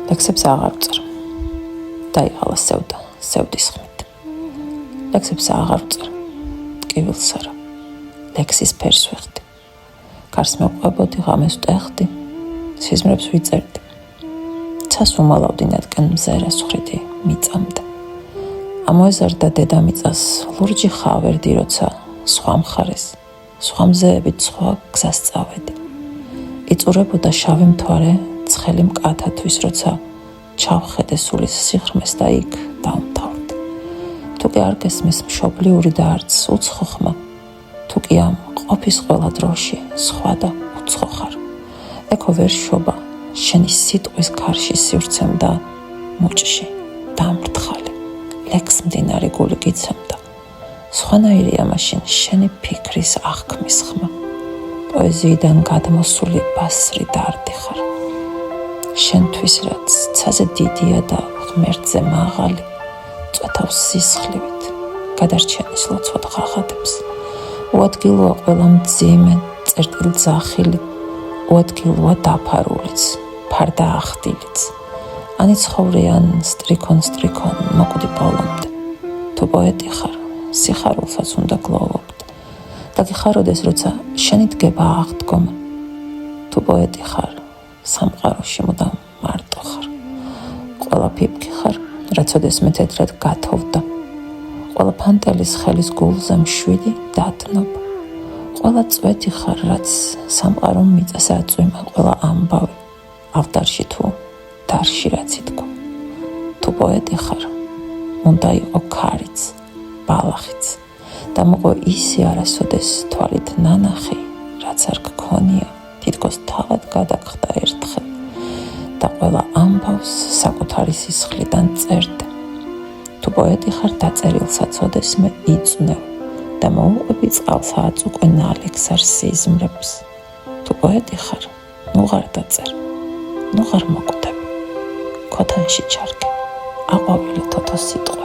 ლექსებს აღარ ვწერ. დაიღალა სევდა, სევდის ხმით. ლექსებს აღარ ვწერ. ტკივილს არა. ლექსის ფერს ვიხდი. გარს მევყვებოდი, ღამეს ვტეხდი, სიზმრებს ვიწერდი. ცას უმალავდი ნატკენ მზერას ხრიდი მიწამდა. ამოეზარდა დედამიწას ლურჯი ხავერდი, როცა სხვა მხარეს, სხვა მზეებით სხვა გზას წავედი. იწურებოდა შავი მთვარე ცხელი მკათათვის, როცა ჩავხედე სულის სიღრმეს და იქ დავმთავრდი. თუ კი არ გესმის მშობლიური და არც უცხო ხმა, თუ კი ამ ყოფის ყველა დროში სხვა და უცხო ხარ, ეკო ვერ შობა შენი სიტყვის ქარში სივრცემ და მუჭში დამრთხალი ლექს მდინარე გული გიცემდა. სხვანაირია მაშინ შენი ფიქრის აღქმის ხმა, პოეზიიდან გადმოსული ბასრი დარდი ხარ. შენთვის რაც ცაზე დიდია და ღმერთზე მაღალი, წვეთავს სისხლივით, გადარჩენის ლოცვად ღაღადებს. უადგილოა ყველა მძიმე წერტილ ძახილი, უადგილოა დაფარულიც, ფარდა ახდილიც. ანიცხოვრიან სტრიქონ მოკვდი ბოლომდე. თუ პოეტი ხარ, სიხარულსაც უნდა გლოვობდე. და გიხაროდეს, როცა შენი დგება აღდგომა. თუ პოეტი ხარ, სამყაროში მუდამ მარტო ხარ. ყველა ფიფკი ხარ, რაც ოდესმე თეთრად გათოვდა. ყველა ფანტელის ხელის გულზე მშვიდი დათნობა. ყველა წვეთი ხარ, რაც სამყარო მიწას აწვიმა. ყველა ამბავი ავდარში თუ დარში რაც ითქვა. თუ პოეტი ხარ, უნდა იყო ქარიც, ბალახიც და მოყო ისი არასოდეს თვალით ნანახი, რაც არ გქონია, თითქოს თავად გადაგხდა ერთხელ და ყველა ამბავს საკუთარი სისხლიდან წერდე. თუ პოეტი ხარ, დაწერილსაც ოდესმე იწვნევ და მოუყვები წყალსააც უკვე ნალექს არ სიზმრებს. თუ პოეტი ხარ, ნუ ღარ დაწერ, ნუ ღარ მოკვდები, ქოთანში ჩარგე, აყვავილი თოთო სიტყვა.